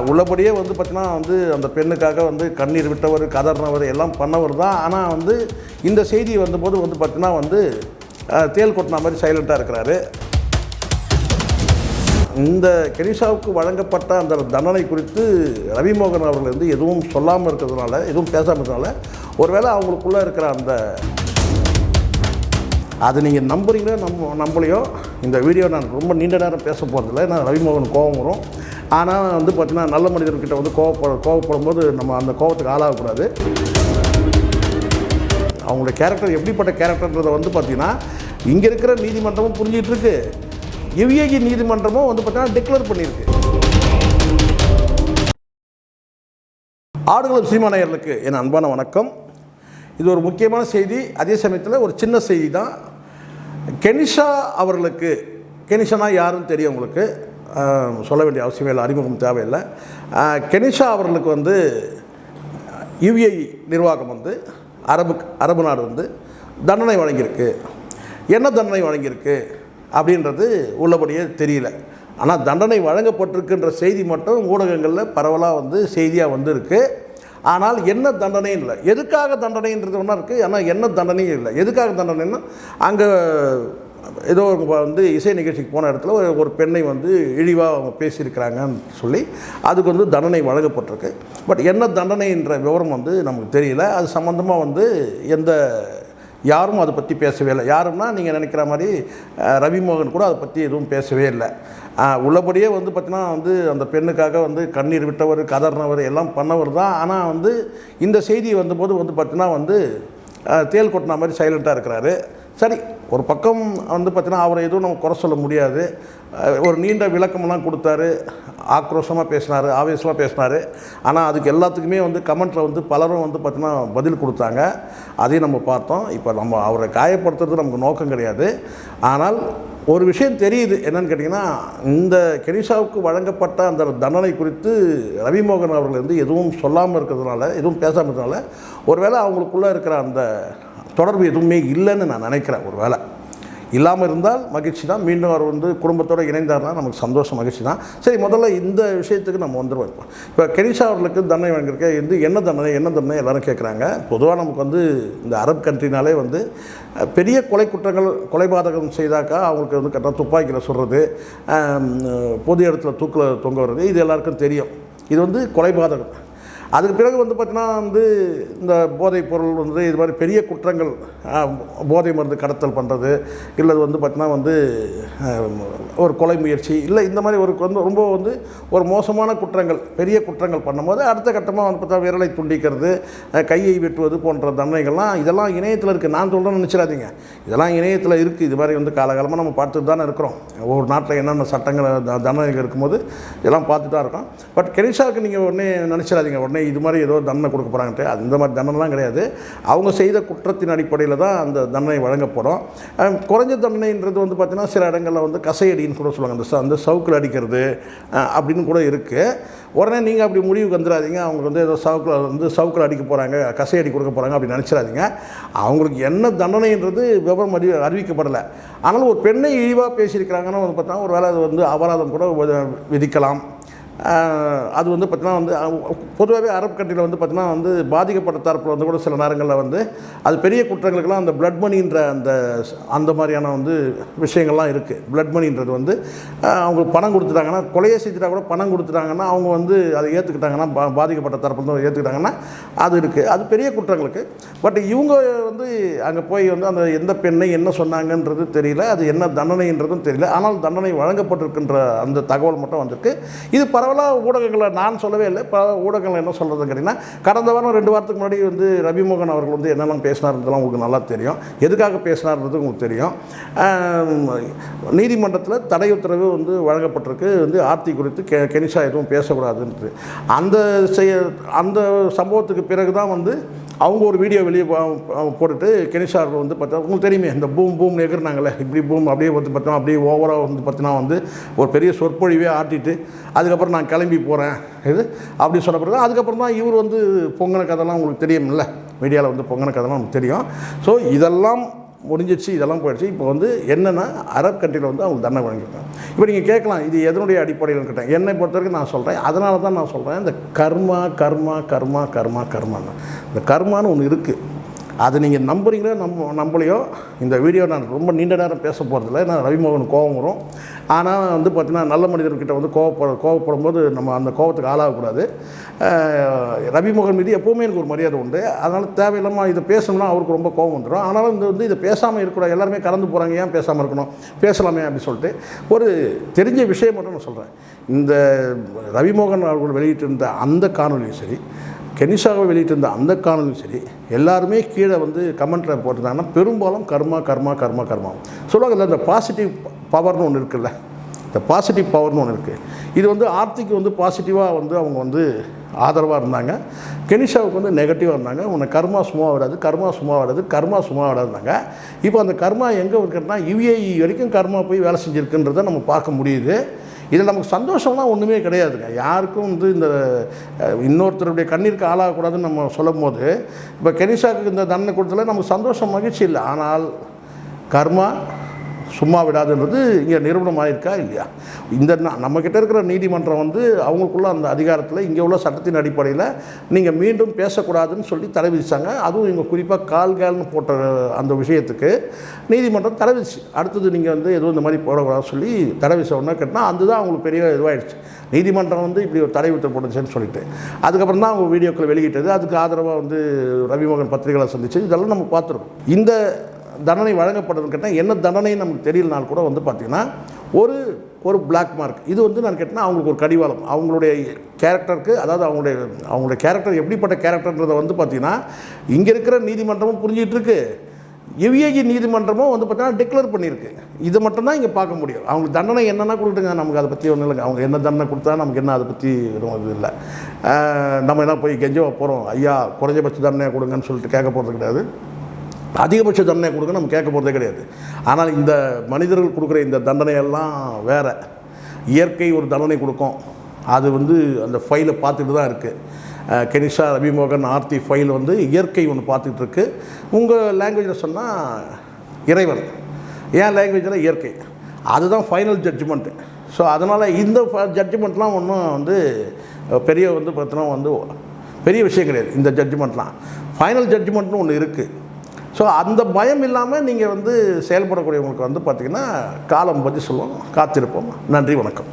உள்ளபடியே வந்து பார்த்திங்கன்னா வந்து அந்த பெண்ணுக்காக வந்து கண்ணீர் விட்டவர், கதறினவர் எல்லாம் பண்ணவர் தான். ஆனால் வந்து இந்த செய்தி வந்தபோது வந்து பார்த்திங்கன்னா வந்து தேல் கொட்டின மாதிரி சைலண்ட்டாக இருக்கிறாரு. இந்த கெனிஷாவுக்கு வழங்கப்பட்ட அந்த தண்டனை குறித்து ரவிமோகன் அவர்கள் வந்து எதுவும் சொல்லாமல் இருக்கிறதுனால, எதுவும் பேசாமல் இருக்கிறதுனால, ஒருவேளை அவங்களுக்குள்ளே இருக்கிற அந்த அது நீங்கள் நம்புறீங்களோ நம்பலையோ, இந்த வீடியோ நான் ரொம்ப நீண்ட நேரம் பேச போகிறதில்ல. ஏன்னா ரவிமோகன் கோபம் வரும். ஆனால் வந்து பார்த்திங்கன்னா நல்ல மனிதர்கிட்ட வந்து கோவப்படும் போது நம்ம அந்த கோபத்துக்கு ஆளாகக்கூடாது. அவங்களுடைய கேரக்டர் எப்படிப்பட்ட கேரக்டர்ன்றதை வந்து பார்த்திங்கன்னா இங்கே இருக்கிற நீதிமன்றமும் புரிஞ்சிகிட்டு இருக்கு, யுஏஇ நீதிமன்றமும் வந்து பார்த்தீங்கன்னா டிக்ளேர் பண்ணியிருக்கு. ஆடுகளம் சீமாநேயர்களுக்கு என் அன்பான வணக்கம். இது ஒரு முக்கியமான செய்தி, அதே சமயத்தில் ஒரு சின்ன செய்தி தான். கெனிஷா அவர்களுக்கு, கெனிஷானா யாருன்னு தெரியும் உங்களுக்கு, சொல்ல வேண்டிய அவசியமே இல்லை, அறிமுகம் தேவையில்லை. கெனிஷா அவர்களுக்கு வந்து யுஏஇ நிர்வாகம் வந்து அரபு நாடு வந்து தண்டனை வழங்கியிருக்கு. என்ன தண்டனை வழங்கியிருக்கு அப்படின்றது உள்ளபடியே தெரியல. ஆனால் தண்டனை வழங்கப்பட்டிருக்குன்ற செய்தி மட்டும் ஊடகங்களில் பரவலாக வந்து செய்தியாக வந்திருக்கு. ஆனால் என்ன தண்டனையும் இல்லை. எதுக்காக தண்டனைன்றது ஒன்றா இருக்குது, ஆனால் என்ன தண்டனையும் இல்லை. எதுக்காக தண்டனைன்னா, அங்கே ஏதோ வந்து இசை நிகழ்ச்சிக்கு போன இடத்துல ஒரு பெண்ணை வந்து இழிவாக அவங்க பேசியிருக்கிறாங்கன்னு சொல்லி அதுக்கு வந்து தண்டனை வழங்கப்பட்டிருக்கு. பட் என்ன தண்டனைன்ற விவரம் வந்து நமக்கு தெரியல. அது சம்மந்தமாக வந்து யாரும் அதை பற்றி பேசவே இல்லை. யாருன்னா நீங்கள் நினைக்கிற மாதிரி ரவிமோகன் கூட அதை பற்றி எதுவும் பேசவே இல்லை. உள்ளபடியே வந்து பார்த்திங்கன்னா வந்து அந்த பெண்ணுக்காக வந்து கண்ணீர் விட்டவர், கதறினவர் எல்லாம் பண்ணவர் தான். ஆனால் வந்து இந்த செய்தி வந்தபோது வந்து பார்த்திங்கன்னா வந்து தேல் கொட்டின மாதிரி சைலண்ட்டாக இருக்கிறாரு. சரி, ஒரு பக்கம் வந்து பார்த்திங்கன்னா அவரை எதுவும் நம்ம குறை சொல்ல முடியாது. ஒரு நீண்ட விளக்கமெல்லாம் கொடுத்தாரு, ஆக்ரோஷமாக பேசினார், ஆவேசமாக பேசினார். ஆனால் அதுக்கு எல்லாத்துக்குமே வந்து கமெண்ட்டில் வந்து பலரும் வந்து பார்த்திங்கன்னா பதில் கொடுத்தாங்க. அதையும் நம்ம பார்த்தோம். இப்போ நம்ம அவரை காயப்படுத்துறது நமக்கு நோக்கம் கிடையாது. ஆனால் ஒரு விஷயம் தெரியுது, என்னன்னு கேட்டிங்கன்னா, இந்த கெனிஷாவுக்கு வழங்கப்பட்ட அந்த தண்டனை குறித்து ரவிமோகன் அவர்கள் வந்து எதுவும் சொல்லாமல் இருக்கிறதுனால, எதுவும் பேசாமல் இருக்கிறதுனால, ஒருவேளை அவங்களுக்குள்ளே இருக்கிற அந்த தொடர்பு எதுவுமே இல்லைன்னு நான் நினைக்கிறேன். ஒரு வேளை இல்லாமல் இருந்தால் மகிழ்ச்சி தான். மீண்டும் அவர் வந்து குடும்பத்தோடு இணைந்தார்னா நமக்கு சந்தோஷம், மகிழ்ச்சி தான். சரி, முதல்ல இந்த விஷயத்துக்கு நம்ம வந்துடுவோம். இப்போ கெனிஷா அவர்களுக்கு தண்டனை வழங்கியிருக்க வந்து என்ன தண்டனை எல்லோரும் கேட்குறாங்க. பொதுவாக நமக்கு வந்து இந்த அரபு கண்ட்ரினாலே வந்து பெரிய கொலைபாதகம் செய்தாக்கா அவங்களுக்கு வந்து கரெக்டாக துப்பாக்கியில் சுடுறது, பொது இடத்துல தூக்கில் தொங்க வர்றது, இது எல்லாருக்கும் தெரியும். இது வந்து கொலைபாதகம். அதுக்கு பிறகு வந்து பார்த்திங்கன்னா வந்து இந்த போதைப் பொருள் வந்து இது மாதிரி பெரிய குற்றங்கள், போதை மருந்து கடத்தல் பண்ணுறது, இல்லை வந்து பார்த்திங்கன்னா வந்து ஒரு கொலை முயற்சி, இல்லை இந்த மாதிரி வந்து ரொம்ப வந்து ஒரு மோசமான குற்றங்கள், பெரிய குற்றங்கள் பண்ணும்போது அடுத்த கட்டமாக வந்து பார்த்தா விரலை துண்டிக்கிறது, கையை வெட்டுவது போன்ற தண்டனைகள்லாம் இதெல்லாம் இணையத்தில் இருக்குது. நான் சொல்கிறேன்னு நினச்சிடாதீங்க, இதெல்லாம் இணையத்தில் இருக்குது. இது மாதிரி வந்து காலகாலமாக நம்ம பார்த்துட்டு தானே இருக்கிறோம். ஒவ்வொரு நாட்டில் என்னென்ன சட்டங்கள் தண்டனைகள் இருக்கும்போது இதெல்லாம் பார்த்து தான் இருக்கோம். பட் கெனிஷாவுக்கு நீங்கள் உடனே நினச்சிடாதீங்க உடனே இது மாதிரி ஏதோ தண்டனை கொடுக்க போகிறாங்கன்ட்டு. அது இந்த மாதிரி தண்டனைலாம் கிடையாது. அவங்க செய்த குற்றத்தின் அடிப்படையில் தான் அந்த தண்டனை வழங்கப்படும். குறைஞ்ச தண்டனைன்றது வந்து பார்த்திங்கன்னா சில இடங்களில் வந்து கசையடின்னு கூட சொல்லுவாங்க, அந்த சவுக்கில் அடிக்கிறது அப்படின்னு கூட இருக்குது. உடனே நீங்கள் அப்படி முடிவுக்கு வந்துடாதீங்க, அவங்க வந்து ஏதோ சவுக்கில் அடிக்க போகிறாங்க, கசையடி கொடுக்க போகிறாங்க அப்படின்னு நினச்சிடாதீங்க. அவங்களுக்கு என்ன தண்டனைன்றது விவரம் அறிவிக்கப்படலை. ஆனால் ஒரு பெண்ணை இழிவாக பேசியிருக்கிறாங்கன்னு வந்து பார்த்தா ஒரு வேளை அது வந்து அபராதம் கூட விதிக்கலாம். அது வந்து பார்த்திங்கன்னா வந்து பொதுவாகவே அரபு கண்ட்ரியில் வந்து பார்த்திங்கன்னா வந்து பாதிக்கப்பட்ட தரப்பில் வந்து கூட சில நேரங்களில் வந்து அது பெரிய குற்றங்களுக்கெல்லாம் அந்த பிளட் மணின்ற அந்த மாதிரியான வந்து விஷயங்கள்லாம் இருக்குது. பிளட் மணின்றது வந்து அவங்களுக்கு பணம் கொடுத்துட்டாங்கன்னா, கொலையை செஞ்சுட்டா கூட பணம் கொடுத்துட்டாங்கன்னா அவங்க வந்து அதை ஏற்றுக்கிட்டாங்கன்னா, பாதிக்கப்பட்ட தரப்பில் வந்து ஏற்றுக்கிட்டாங்கன்னா அது இருக்குது. அது பெரிய குற்றங்களுக்கு. பட் இவங்க வந்து அங்கே போய் வந்து அந்த எந்த பெண்ணை என்ன சொன்னாங்கன்றது தெரியல, அது என்ன தண்டனைன்றதும் தெரியல. ஆனால் தண்டனை வழங்கப்பட்டிருக்கின்ற அந்த தகவல் மட்டும் வந்திருக்கு. இது பரவலாக ஊடகங்களை நான் சொல்லவே இல்லை, ஊடகங்கள் என்ன சொல்கிறது கேட்டிங்கன்னா, கடந்த வாரம் 2 வாரத்துக்கு முன்னாடி வந்து ரவிமோகன் அவர்கள் வந்து என்னெல்லாம் பேசினார்ன்றதுலாம் உங்களுக்கு நல்லா தெரியும். எதுக்காக பேசினார்ன்றது உங்களுக்கு தெரியும். நீதிமன்றத்தில் தடை உத்தரவு வந்து வழங்கப்பட்டிருக்கு வந்து ஆர்த்தி குறித்து கெனிஷா எதுவும் பேசக்கூடாதுன்றது. அந்த சம்பவத்துக்கு பிறகு தான் வந்து அவங்க ஒரு வீடியோ வெளியே போட்டுட்டு கெனிஷா வந்து பார்த்தா உங்களுக்கு தெரியுமே, இந்த பூம் எகிறனாங்களே, இப்படி பூம் அப்படியே வந்து பார்த்தோம், அப்படியே ஓவராக வந்து பார்த்தீங்கன்னா வந்து ஒரு பெரிய சொற்பொழிவே ஆட்டிட்டு அதுக்கப்புறம் நான் கிளம்பி போகிறேன் இது அப்படி சொன்ன பிறகு அதுக்கப்புறம் தான் இவர் வந்து பொங்கின கதைலாம் உங்களுக்கு தெரியும்ல, மீடியாவில் வந்து பொங்கின கதைலாம் உங்களுக்கு தெரியும். ஸோ இதெல்லாம் முடிஞ்சிச்சு, இதெல்லாம் போயிடுச்சு. இப்போ வந்து என்னென்னா அரப் கண்ட்ரியில் வந்து அவங்க தண்டனை வழங்கியிருக்காங்க. இப்போ நீங்கள் கேட்கலாம், இது எதனுடைய அடிப்படையில் கேட்டேன். என்னை பொறுத்த வரைக்கும் நான் சொல்கிறேன், அதனால தான் நான் சொல்கிறேன், இந்த கர்மா கர்மா கர்மா கர்மா கர்மான்னு இந்த கர்மான்னு ஒன்று இருக்குது. அது நீங்கள் நம்புறீங்களோ நம்பலையோ, இந்த வீடியோ நான் ரொம்ப நீண்ட நேரம் பேச போகிறதில்ல. நான் ரவிமோகன் கோபம் வரும். ஆனால் வந்து பார்த்திங்கன்னா நல்ல மனிதர்கிட்ட வந்து கோவப்படும் போது நம்ம அந்த கோபத்துக்கு ஆளாகக்கூடாது. ரவிமோகன் மீது எப்போவுமே எனக்கு ஒரு மரியாதை உண்டு. அதனால் தேவையில்லாமல் இதை பேசணும்னா அவருக்கு ரொம்ப கோபம் வந்துடும். ஆனாலும் இந்த வந்து இதை பேசாமல் இருக்கக்கூடாது. எல்லாருமே கலந்து போகிறாங்க, ஏன் பேசாமல் இருக்கணும், பேசலாமே அப்படின்னு சொல்லிட்டு ஒரு தெரிஞ்ச விஷயம் மட்டும் நான் சொல்கிறேன். இந்த ரவிமோகன் அவர்கள் வெளியிட்டிருந்த அந்த காணொலியும் சரி, கெனிஷாவை வெளியிட்டிருந்த அந்த காணொலியும் சரி, எல்லாருமே கீழே வந்து கமெண்ட்டில் போட்டிருந்தாங்கன்னா பெரும்பாலும் கர்மா கர்மா கர்மா கர்மா சொல்லுவாங்க. இல்லை, இந்த பாசிட்டிவ் பவர்னு ஒன்று இருக்குல்ல, இந்த பாசிட்டிவ் பவர்னு ஒன்று இருக்குது. இது வந்து ஆர்த்திக்கு வந்து பாசிட்டிவாக வந்து அவங்க வந்து ஆதரவாக இருந்தாங்க. கெனிஷாவுக்கு வந்து நெகட்டிவாக இருந்தாங்க. உன்னை கர்மா சும்மா விடாது, கர்மா சும்மா விடாது, கர்மா சும்மா விடாதுனாங்க. இப்போ அந்த கர்மா எங்கே இருக்குன்னா UAE வரைக்கும் கர்மா போய் வேலை செஞ்சுருக்குன்றதை நம்ம பார்க்க முடியுது. இதில் நமக்கு சந்தோஷம்லாம் ஒன்றுமே கிடையாதுங்க. யாருக்கும் வந்து இந்த இன்னொருத்தருடைய கண்ணீருக்கு ஆளாகக்கூடாதுன்னு நம்ம சொல்லும் போது, இப்போ கெனிஷாவுக்கு இந்த தண்டனை கொடுத்தல நமக்கு சந்தோஷம், மகிழ்ச்சி இல்லை. ஆனால் கர்மா சும்மா விடாதுன்றது இங்கே நிரூபணமாக இருக்கா இல்லையா? இந்த நம்மக்கிட்ட இருக்கிற நீதிமன்றம் வந்து அவங்களுக்குள்ள அந்த அதிகாரத்தில் இங்கே உள்ள சட்டத்தின் அடிப்படையில் நீங்கள் மீண்டும் பேசக்கூடாதுன்னு சொல்லி தடை விதித்தாங்க. அதுவும் இங்கே குறிப்பாக கால்கால்னு போட்ட அந்த விஷயத்துக்கு நீதிமன்றம் தடை விதிச்சு, அடுத்தது நீங்கள் வந்து எதுவும் இந்த மாதிரி போடக்கூடாதுன்னு சொல்லி தடை விதிச்ச ஒன்றா கேட்டால் அதுதான் அவங்களுக்கு பெரிய இதுவாகிடுச்சு. நீதிமன்றம் வந்து இப்படி ஒரு தடை விட்டு போட்டுச்சுன்னு சொல்லிட்டு அதுக்கப்புறம் தான் அவங்க வீடியோக்கள் வெளியிட்டது. அதுக்கு ஆதரவாக வந்து ரவிமோகன் பத்திரிகைகளை சந்திச்சு இதெல்லாம் நம்ம பார்த்துருக்கோம். இந்த தண்டனை வழங்கப்படுதுன்னு கேட்டால் என்ன தண்டனைன்னு நமக்கு தெரியலனாலும் கூட வந்து பார்த்திங்கன்னா ஒரு பிளாக் மார்க் இது வந்து நான் கேட்டேன்னா அவங்களுக்கு ஒரு கடிவாளம். அவங்களுடைய கேரக்டருக்கு, அதாவது அவங்களுடைய கேரக்டர் எப்படிப்பட்ட கேரக்டர்ன்றதை வந்து பார்த்திங்கன்னா இங்கே இருக்கிற நீதிமன்றமும் புரிஞ்சிகிட்டு இருக்கு, UAE நீதிமன்றமும் வந்து பார்த்திங்கன்னா டிக்ளேர் பண்ணியிருக்கு. இதை மட்டும்தான் இங்கே பார்க்க முடியும். அவங்களுக்கு தண்டனை என்னென்னா கொடுத்துங்க, நமக்கு அதை பற்றி ஒன்றும் இல்லைங்க. அவங்க என்ன தண்டனை கொடுத்தா நமக்கு என்ன அதை பற்றி எதுவும் இது இல்லை. நம்ம என்ன போய் கெஞ்சவா போகிறோம், ஐயா குறைஞ்சபட்ச தண்டனையாக கொடுங்கன்னு சொல்லிட்டு கேட்க போகிறது கிடையாது, அதிகபட்ச தண்டனை கொடுக்க நம்ம கேட்க போகிறதே கிடையாது. ஆனால் இந்த மனிதர்கள் கொடுக்குற இந்த தண்டனையெல்லாம் வேறு. இயற்கை ஒரு தண்டனை கொடுக்கும், அது வந்து அந்த ஃபைலை பார்த்துட்டு தான் இருக்குது. கெனிஷா, ரவிமோகன், ஆர்த்தி ஃபைல் வந்து இயற்கை ஒன்று பார்த்துட்டு இருக்கு. உங்கள் லாங்குவேஜில் சொன்னால் இறைவன், ஏன் லாங்குவேஜில் இயற்கை, அதுதான் ஃபைனல் ஜட்ஜ்மெண்ட்டு. ஸோ அதனால் இந்த ஜட்ஜ்மெண்ட்லாம் ஒன்றும் வந்து பெரிய வந்து பார்த்தோன்னா வந்து பெரிய விஷயம் கிடையாது. இந்த ஜட்ஜ்மெண்ட்லாம் ஃபைனல் ஜட்ஜ்மெண்ட்னு ஒன்று இருக்குது. ஸோ அந்த பயம் இல்லாமல் நீங்கள் வந்து செயல்படக்கூடியவங்களுக்கு வந்து பார்த்திங்கன்னா காலம் பற்றி சொல்லுவோம். காத்திருப்போம். நன்றி, வணக்கம்.